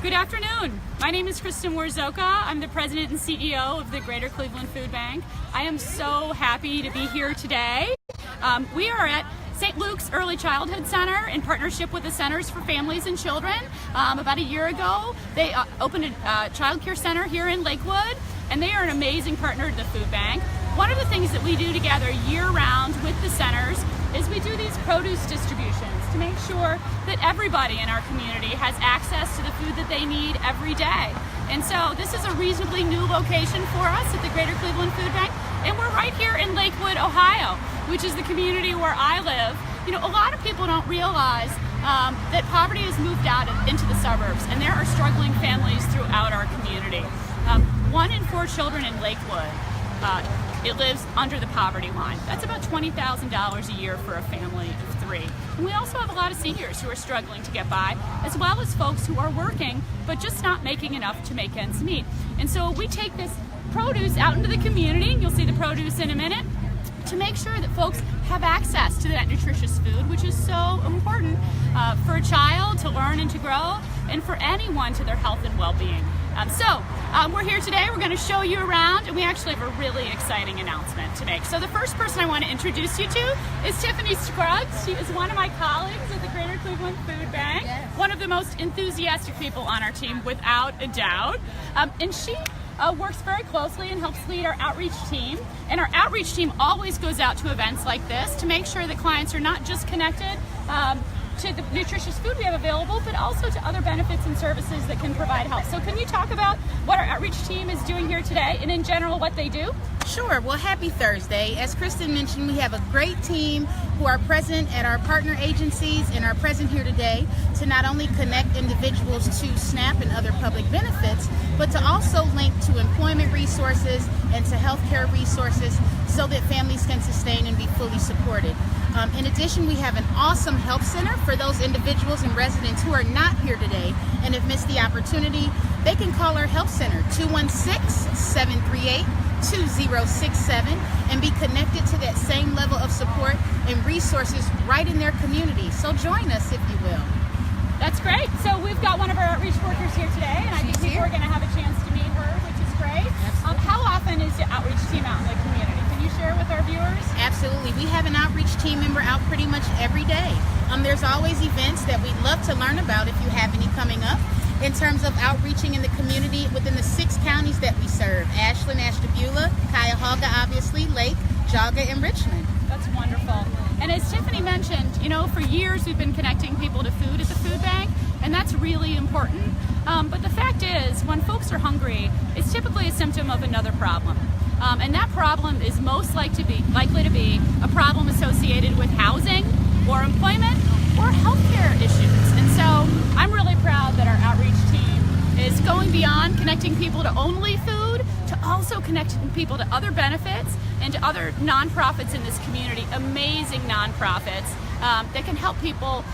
Good afternoon. My name is Clifton. I'm the president and CEO of the Greater Cleveland Food Bank. I am so happy to be here today. We are at St. Luke's Early Childhood Center in partnership with the Centers for Families and Children. About a year ago, they opened a child care center here in Lakewood, and they are an amazing partner to the food bank. One of the things that we do together year-round with the centers is we do these produce distributions to make sure that everybody in our community has access to the food that they need every day. And so this is a reasonably new location for us at the Greater Cleveland Food Bank, and we're right here in Lakewood, Ohio, which is the community where I live. You know, a lot of people don't realize that poverty has moved out into the suburbs, and there are struggling families throughout our community. 1 in 4 children in Lakewood, it lives under the poverty line. That's about $20,000 a year for a family of 3. And we also have a lot of seniors who are struggling to get by, as well as folks who are working, but just not making enough to make ends meet. And so we take this produce out into the community, you'll see the produce in a minute, to make sure that folks have access to that nutritious food, which is so important for a child to learn and to grow, and for anyone to their health and well-being. We're here today, we're going to show you around, and we actually have a really exciting announcement to make. So the first person I want to introduce you to is Tiffany Scruggs. She is one of my colleagues at the Greater Cleveland Food Bank, one of the most enthusiastic people on our team, without a doubt. And she works very closely and helps lead our outreach team. And our outreach team always goes out to events like this to make sure that clients are not just connected to the nutritious food we have available, but also to other benefits and services that can provide help. So can you talk about what our outreach team is doing here today, and in general what they do? Sure. Well, happy Thursday. As Kristen mentioned, we have a great team who are present at our partner agencies and are present here today to not only connect individuals to SNAP and other public benefits, but to also link to employment resources and to healthcare resources so that families can sustain and be fully supported. In addition, we have an awesome help center for those individuals and residents who are not here today and have missed the opportunity. They can call our help center 216-738-2067 and be connected to that same level of support and resources right in their community. So join us, if you will. That's great. So we've got one of our outreach workers here today, and I think people are going to have a chance to meet her, which is great. How often is the outreach team out in the community? Can you share with our viewers? Absolutely. We have an outreach team member out pretty much every day. There's always events that we'd love to learn about if you have any coming up in terms of outreaching in the community within the 6 counties that we serve: Ashland, Ashtabula, Cuyahoga, obviously, Lake, Jaga, and Richmond. That's wonderful. And as Tiffany mentioned, you know, for years we've been connecting people to food at the food bank, and that's really important. But the fact is, when folks are hungry, it's typically a symptom of another problem. And that problem is most likely to be a problem associated with housing or employment or healthcare issues. And so I'm really proud that our outreach team is going beyond connecting people to only food to also connecting people to other benefits and to other nonprofits in this community, amazing nonprofits that can help people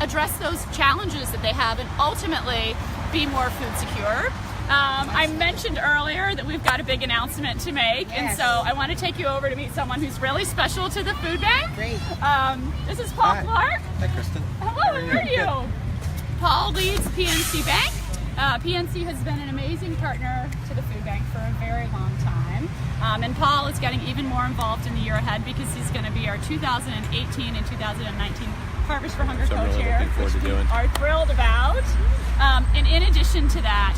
address those challenges that they have and ultimately be more food secure. I mentioned earlier that we've got a big announcement to make, and so I want to take you over to meet someone who's really special to the food bank. Great. This is Paul Clark. Hi, Kristen. Hello, how are you? Paul leads PNC Bank. PNC has been an amazing partner to the food bank for a very long time. And Paul is getting even more involved in the year ahead because he's going to be our 2018 and 2019 Harvest for Hunger co-chair, which we are thrilled about. And in addition to that,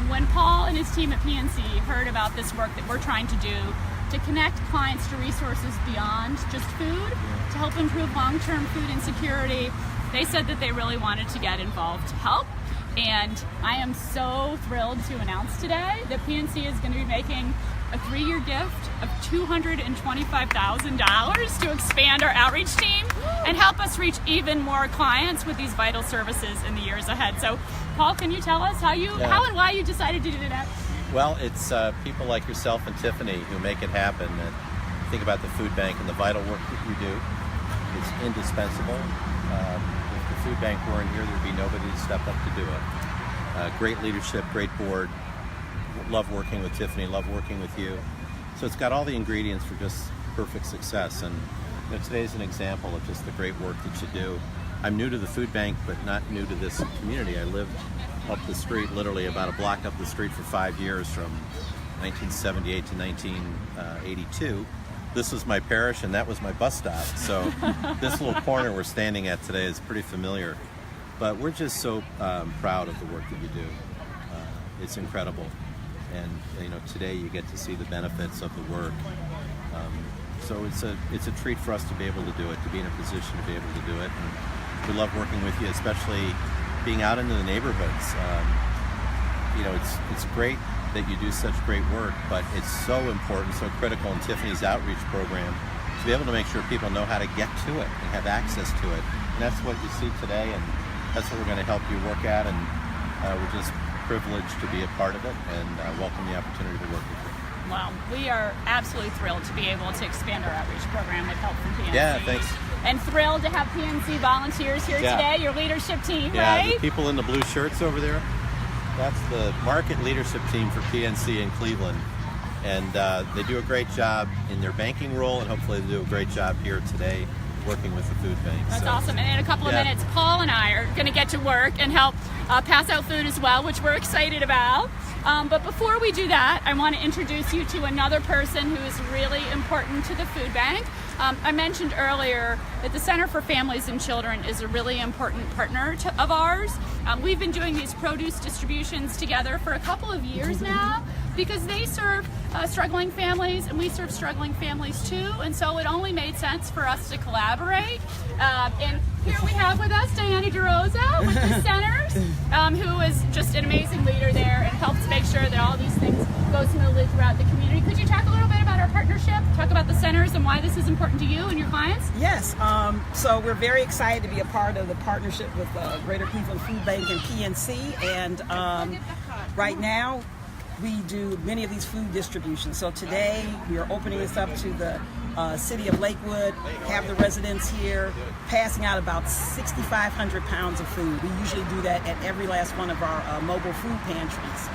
when Paul and his team at PNC heard about this work that we're trying to do to connect clients to resources beyond just food, to help improve long-term food insecurity, they said that they really wanted to get involved to help. And I am so thrilled to announce today that PNC is going to be making a 3-year gift of $225,000 to expand our outreach team and help us reach even more clients with these vital services in the years ahead. So, Paul, can you tell us how and why you decided to do that? Well, it's people like yourself and Tiffany who make it happen. And think about the food bank and the vital work that you do. It's indispensable. If the food bank weren't here, there'd be nobody to step up to do it. Great leadership, great board. Love working with Tiffany, love working with you. So it's got all the ingredients for just perfect success. And you know, today's an example of just the great work that you do. I'm new to the food bank, but not new to this community. I lived up the street, literally about a block up the street for 5 years, from 1978 to 1982. This was my parish and that was my bus stop. So this little corner we're standing at today is pretty familiar. But we're just so proud of the work that you do. It's incredible. And today you get to see the benefits of the work. So it's a treat for us to be able to do it, to be in a position to be able to do it. And we love working with you, especially being out into the neighborhoods. It's great that you do such great work, but it's so important, so critical in Tiffany's outreach program to be able to make sure people know how to get to it and have access to it. And that's what you see today, and that's what we're going to help you work at. And we're just privileged to be a part of it and welcome the opportunity to work with you. Well, we are absolutely thrilled to be able to expand our outreach program with help from PNC. Yeah, thanks. And thrilled to have PNC volunteers here today, your leadership team, right? Yeah, the people in the blue shirts over there, that's the market leadership team for PNC in Cleveland. And they do a great job in their banking role, and hopefully they do a great job here today working with the food bank. That's awesome. And in a couple of minutes, Paul and I are going to get to work and help pass out food as well, which we're excited about. But before we do that, I want to introduce you to another person who is really important to the food bank. I mentioned earlier that the Center for Families and Children is a really important partner of ours. We've been doing these produce distributions together for a couple of years now because they serve struggling families and we serve struggling families too, and so it only made sense for us to collaborate. And here we have with us Diana DeRosa with the centers, who is just an amazing leader there and helps make sure that all these things go smoothly throughout the community. Could you talk a little bit about our partnership, talk about the centers and why this is important to you and your clients? Yes, so we're very excited to be a part of the partnership with Greater Cleveland Food Bank and PNC, and right now we do many of these food distributions. So today we are opening this up to the city of Lakewood, have the residents here, passing out about 6,500 pounds of food. We usually do that at every last one of our mobile food pantries.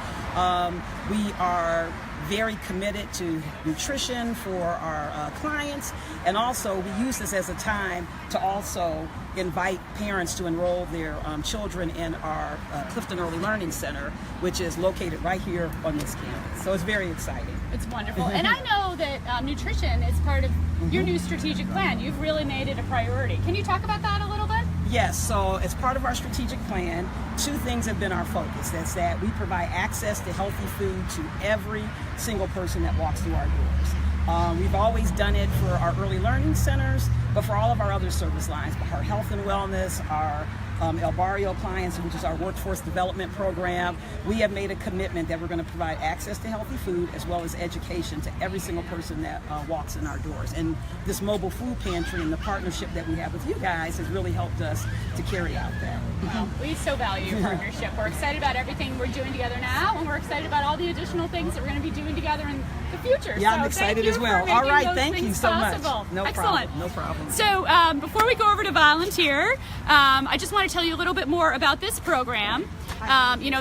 We are very committed to nutrition for our clients, and also we use this as a time to also invite parents to enroll their children in our Clifton Early Learning Center, which is located right here on this campus. So it's very exciting. It's wonderful. And I know that nutrition is part of your new strategic plan. You've really made it a priority. Can you talk about that a little bit? Yes, so as part of our strategic plan, two things have been our focus. That's that we provide access to healthy food to every single person that walks through our doors. We've always done it for our early learning centers, but for all of our other service lines, our health and wellness, our El Barrio clients, which is our workforce development program, we have made a commitment that we're going to provide access to healthy food as well as education to every single person that walks in our doors. And this mobile food pantry and the partnership that we have with you guys has really helped us to carry out that. We so value your partnership. We're excited about everything we're doing together now, and we're excited about all the additional things that we're going to be doing together in the future. Yeah, I'm excited as well. All right, thank you so much. No Excellent. problem. No problem. So before we go over to volunteer, I just want to tell you a little bit more about this program.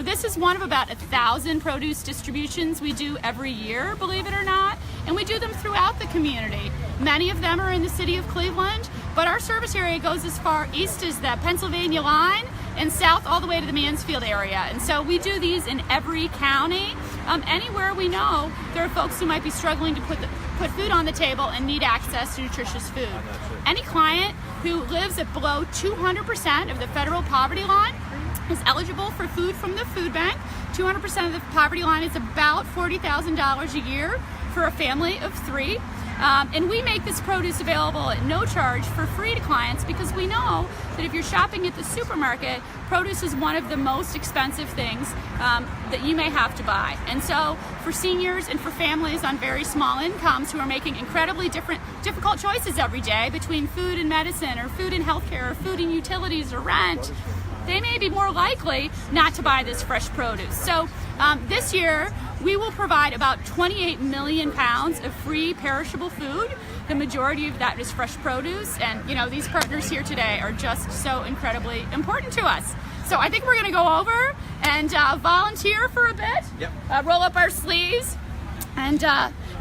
This is one of about 1,000 produce distributions we do every year, believe it or not, and we do them throughout the community. Many of them are in the city of Cleveland, but our service area goes as far east as the Pennsylvania line and south all the way to the Mansfield area. And so we do these in every county. Anywhere we know there are folks who might be struggling to put food on the table and need access to nutritious food. Any client who lives at below 200% of the federal poverty line is eligible for food from the food bank. 200% of the poverty line is about $40,000 a year for a family of 3. And we make this produce available at no charge for free to clients because we know that if you're shopping at the supermarket, produce is one of the most expensive things that you may have to buy. And so for seniors and for families on very small incomes who are making incredibly difficult choices every day between food and medicine or food and healthcare or food and utilities or rent, they may be more likely not to buy this fresh produce. So this year, we will provide about 28 million pounds of free perishable food. The majority of that is fresh produce, and these partners here today are just so incredibly important to us. So I think we're going to go over and volunteer for a bit, roll up our sleeves, and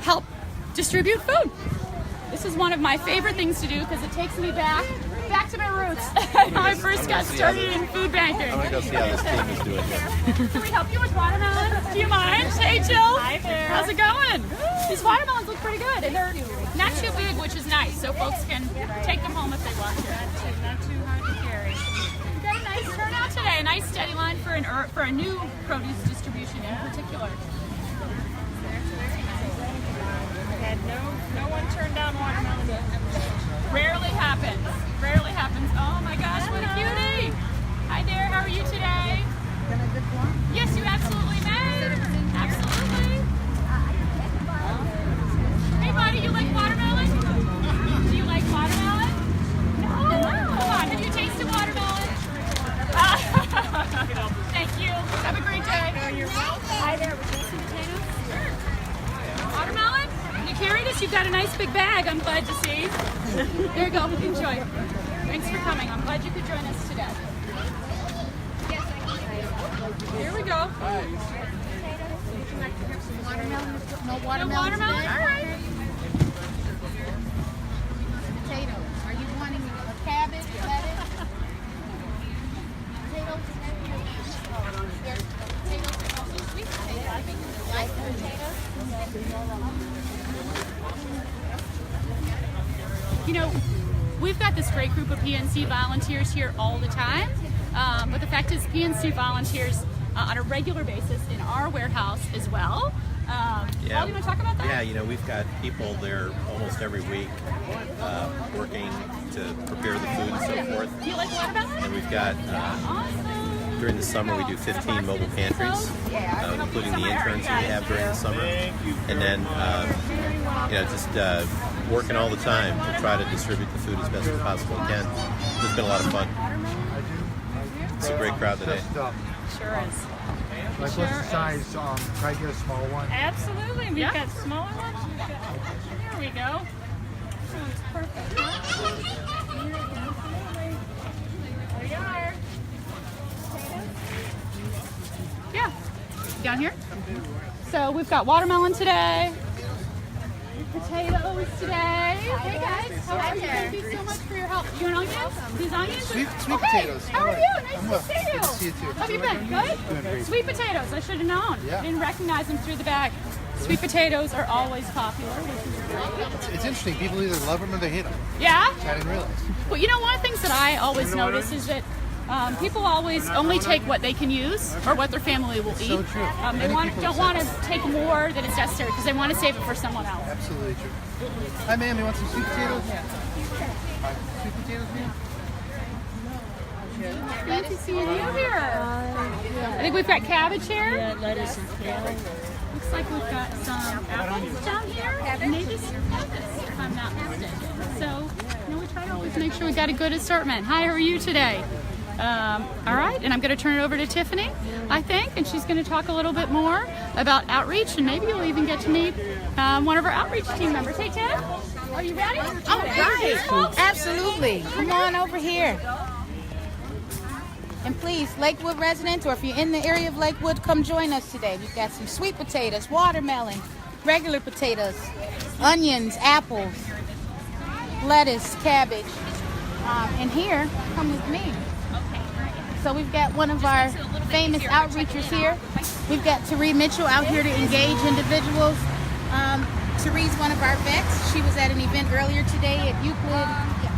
help distribute food. This is one of my favorite things to do because it takes me back back to my roots. How I first got started in food banking. I'm gonna go see how this team is doing here. Can we help you with watermelon? Do you mind? Hey, Jill. Hi there. How's it going? These watermelons look pretty good, and they're not too big, which is nice, so folks can take them home if they want to. Not too hard to carry. We've got a nice turnout today, a nice steady line for a new produce distribution in particular. Had no one turned down watermelon yet. Rarely happens. Rarely happens. Oh my gosh, what a cutie! Hi there, how are you today? Yes, you absolutely may. Absolutely. Hey buddy, you like watermelon? Do you like watermelon? No? Come on, have you tasted watermelon? Thank you. Have a great day. You're welcome. Hi there, would you like some potatoes? Sure. Watermelon? Can you carry this? You've got a nice big bag, I'm glad to see. There you go, enjoy. Thanks for coming. I'm glad you could join us today. Here we go. Watermelon? No watermelon. No watermelon? Today? All right. Potatoes. Are you wanting a cabbage, lettuce? Potatoes? There's potatoes and also sweet potatoes. Like potatoes? You know, we've got this great group of PNC volunteers here all the time, but the fact is PNC volunteers on a regular basis in our warehouse as well. Paul, do you want to talk about that? Yeah, you know, we've got people there almost every week working to prepare the food and so forth. Do you like watermelon? And we've got, during the summer, we do 15 mobile pantries, including the interns we have during the summer. And then, you know, just working all the time to try to distribute the food as best we possibly can. It's been a lot of fun. It's a great crowd today. Sure is. Like what's the size? Try to get a small one. Absolutely. We've got smaller ones. There we go. Sounds perfect. There you are. Yeah. Down here? So we've got watermelon today. Potatoes today. Hey guys, how are you? Thank you so much for your help. You want onions? These onions? Sweet Oh, hey, potatoes. how are you? Nice I'm well. to see you. Good to see you too. How have you been? Good? Doing great. Sweet potatoes. I should have known. Yeah. I didn't recognize them through the bag. Sweet potatoes are always popular, which is great. It's interesting. People either love them or they hate them. Yeah? I didn't realize. Well, you know, one of the things that I always notice is that people always only take what they can use or what their family will eat. So true. They Many people don't say want to that. take more than is necessary because they want to save it for someone else. Absolutely true. Hi, ma'am. You want some sweet potatoes? Sweet potatoes, ma'am? Nice to see you here. I think we've got cabbage here. Yeah, lettuce and kale. Looks like we've got some apples down here. And maybe some lettuce, if I'm not mistaken. So, you know, we try to always make sure we got a good assortment. Hi, how are you today? All right, and I'm going to turn it over to Tiffany, I think, and she's going to talk a little bit more about outreach, and maybe you'll even get to meet one of our outreach team members. Hey, Tim, are you ready? Oh, right. Absolutely. Come on over here. And please, Lakewood residents, or if you're in the area of Lakewood, come join us today. We've got some sweet potatoes, watermelon, regular potatoes, onions, apples, lettuce, cabbage. And here, come with me. So we've got one of our famous outreachers here. We've got Therese Mitchell out here to engage individuals. Therese, one of our vets, she was at an event earlier today at Euclid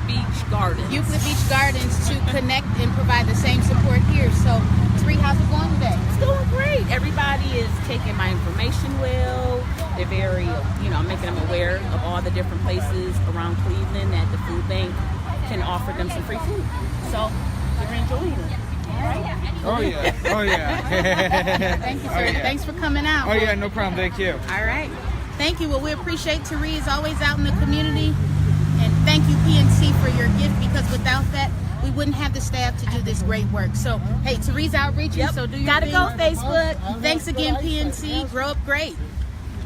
Beach Gardens to connect and provide the same support here. So, Therese, how's it going today? It's going great. Everybody is taking my information well. They're very, I'm making them aware of all the different places around Cleveland that the food bank can offer them some free food. So, they're enjoying it. Oh yeah, oh yeah. Thank you, sir. Oh, yeah. Thanks for coming out. Oh yeah, no problem. Thank you. All right. Thank you. Well, we appreciate Therese always out in the community. And thank you, PNC, for your gift, because without that, we wouldn't have the staff to do this great work. So, hey, Therese outreaching, so do your Gotta thing. go, Facebook. Thanks again, PNC. Grow up great.